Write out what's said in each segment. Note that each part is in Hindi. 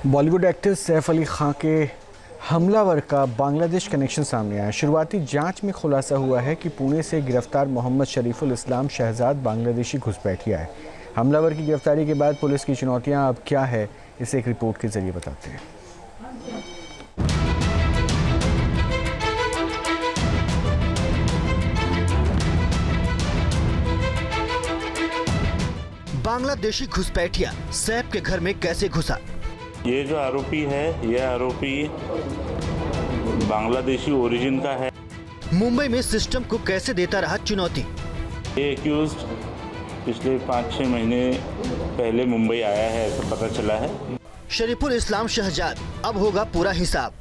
बॉलीवुड एक्टर सैफ अली खान के हमलावर का बांग्लादेश कनेक्शन सामने आया। शुरुआती जांच में खुलासा हुआ है कि पुणे से गिरफ्तार मोहम्मद शरीफुल इस्लाम शहजाद बांग्लादेशी घुसपैठिया है। हमलावर की गिरफ्तारी के बाद पुलिस की चुनौतियां अब क्या है, इसे एक रिपोर्ट के जरिए बताते हैं। बांग्लादेशी घुसपैठिया सैफ के घर में कैसे घुसा? ये जो आरोपी है, ये आरोपी बांग्लादेशी ओरिजिन का है। मुंबई में सिस्टम को कैसे देता रहा चुनौती? ये एक्यूज्ड पिछले 5-6 महीने पहले मुंबई आया है, ऐसा पता चला है। शरीफुल इस्लाम शहजाद, अब होगा पूरा हिसाब।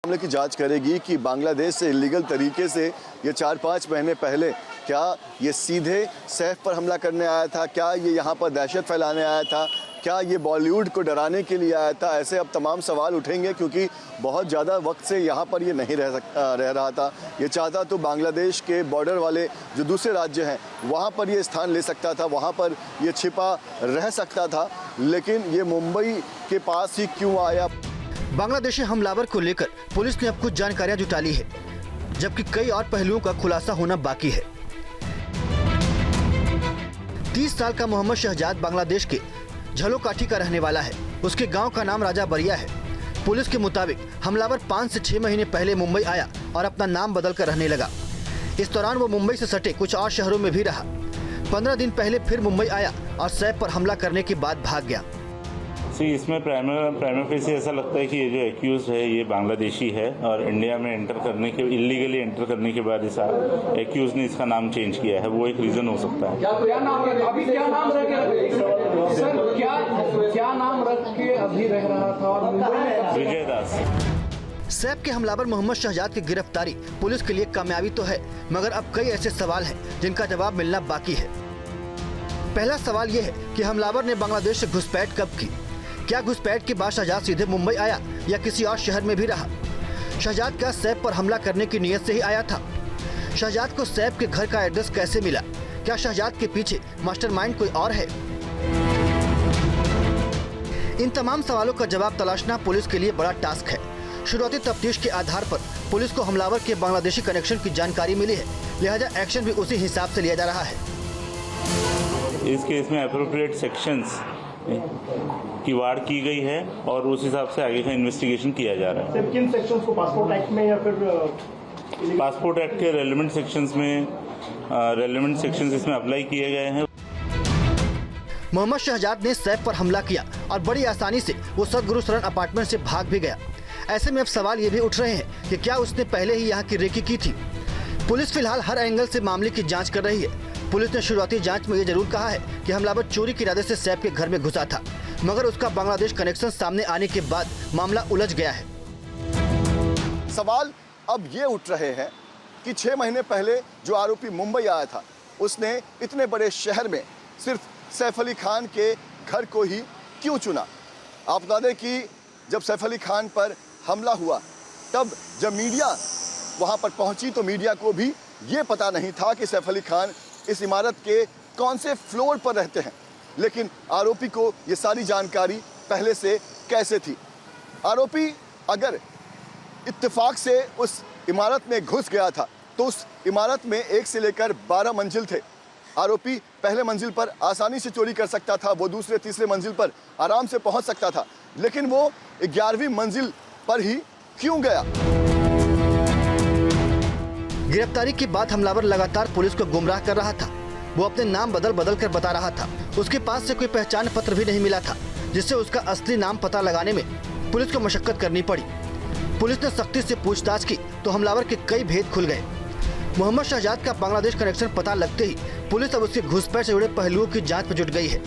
मामले की जांच करेगी कि बांग्लादेश से इलीगल तरीके से ये 4-5 महीने पहले क्या ये सीधे सैफ पर हमला करने आया था, क्या ये यहाँ पर दहशत फैलाने आया था, क्या ये बॉलीवुड को डराने के लिए आया था। ऐसे अब तमाम सवाल उठेंगे क्योंकि बहुत ज़्यादा वक्त से यहाँ पर ये नहीं रह रहा था। ये चाहता तो बांग्लादेश के बॉर्डर वाले जो दूसरे राज्य हैं वहाँ पर ये स्थान ले सकता था, वहाँ पर ये छिपा रह सकता था, लेकिन ये मुंबई के पास ही क्यों आया। बांग्लादेशी हमलावर को लेकर पुलिस ने अब कुछ जानकारियां जुटा ली है, जबकि कई और पहलुओं का खुलासा होना बाकी है। 30 साल का मोहम्मद शहजाद बांग्लादेश के झलोकाठी का रहने वाला है। उसके गांव का नाम राजा बरिया है। पुलिस के मुताबिक हमलावर 5 से 6 महीने पहले मुंबई आया और अपना नाम बदलकर रहने लगा। इस दौरान वो मुंबई से सटे कुछ और शहरों में भी रहा। 15 दिन पहले फिर मुंबई आया और सैफ पर हमला करने के बाद भाग गया। इसमें प्राइमरी फेस ऐसा लगता है कि ये जो एक्यूज है ये बांग्लादेशी है और इंडिया में इलीगली एंटर करने के बाद इस एक्यूज ने इसका नाम चेंज किया है। वो एक रीजन हो सकता है। क्या नाम रख के अभी रह रहा था? और विजय दास। सैफ के हमलावर मोहम्मद शहजाद की गिरफ्तारी पुलिस के लिए कामयाबी तो है, मगर अब कई ऐसे सवाल हैं जिनका जवाब मिलना बाकी है। पहला सवाल यह है कि हमलावर ने बांग्लादेश से घुसपैठ कब की? क्या घुसपैठ के बाद शहजाद सीधे मुंबई आया या किसी और शहर में भी रहा? शहजाद क्या सैफ पर हमला करने की नीयत से ही आया था? शहजाद को सैफ के घर का एड्रेस कैसे मिला? क्या शहजाद के पीछे मास्टरमाइंड कोई और है? इन तमाम सवालों का जवाब तलाशना पुलिस के लिए बड़ा टास्क है। शुरुआती तफ्तीश के आधार पर पुलिस को हमलावर के बांग्लादेशी कनेक्शन की जानकारी मिली है, लिहाजा एक्शन भी उसी हिसाब से लिया जा रहा है। इस केस में एप्रोप्रिएट सेक्शंस की वार की गई है और उस हिसाब से आगे का इन्वेस्टिगेशन किया जा रहा है। किन सेक्शंस को पासपोर्ट एक्ट में या फिर पासपोर्ट एक्ट के रेलेवेंट सेक्शंस इसमें अप्लाई किए गए हैं। मोहम्मद शहजाद ने सैफ पर हमला किया और बड़ी आसानी से वो सदगुरु शरण अपार्टमेंट से भाग भी गया। ऐसे में अब सवाल ये भी उठ रहे हैं कि क्या उसने पहले ही यहाँ की रेकी की थी? पुलिस फिलहाल हर एंगल से मामले की जांच कर रही है। पुलिस ने शुरुआती जांच में ये जरूर कहा है कि हमलावर चोरी के इरादे से सैफ के घर में घुसा था, मगर उसका बांग्लादेश कनेक्शन सामने आने के बाद मामला उलझ गया है। सवाल अब ये उठ रहे हैं कि 6 महीने पहले जो आरोपी मुंबई आया था उसने इतने बड़े शहर में सिर्फ सैफ अली खान के घर को ही क्यों चुना। आप बता दें कि जब सैफ अली खान पर हमला हुआ तब जब मीडिया वहां पर पहुंची तो मीडिया को भी ये पता नहीं था कि सैफ अली खान इस इमारत के कौन से फ्लोर पर रहते हैं, लेकिन आरोपी को ये सारी जानकारी पहले से कैसे थी? आरोपी अगर इत्तेफाक से उस इमारत में घुस गया था तो उस इमारत में 1 से लेकर 12 मंजिल थे। आरोपी पहले मंजिल पर आसानी से चोरी कर सकता था, वो दूसरे तीसरे मंजिल पर आराम से पहुंच सकता था, लेकिन वो 11वीं मंजिल पर ही क्यों गया? गिरफ्तारी के बाद हमलावर लगातार पुलिस को गुमराह कर रहा था। वो अपने नाम बदल कर बता रहा था। उसके पास से कोई पहचान पत्र भी नहीं मिला था, जिससे उसका असली नाम पता लगाने में पुलिस को मशक्कत करनी पड़ी। पुलिस ने सख्ती से पूछताछ की तो हमलावर के कई भेद खुल गए। मोहम्मद शहजाद का बांग्लादेश कनेक्शन पता लगते ही पुलिस अब उसकी घुसपैठ से जुड़े पहलुओं की जांच में जुट गई है।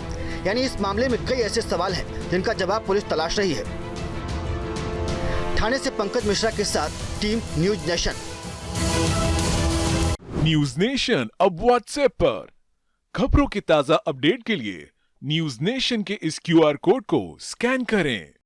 यानी इस मामले में कई ऐसे सवाल हैं जिनका जवाब पुलिस तलाश रही है। ठाणे से पंकज मिश्रा के साथ team news nation. News nation अब व्हाट्सएप पर खबरों के ताजा अपडेट के लिए न्यूज नेशन के इस QR कोड को स्कैन करें।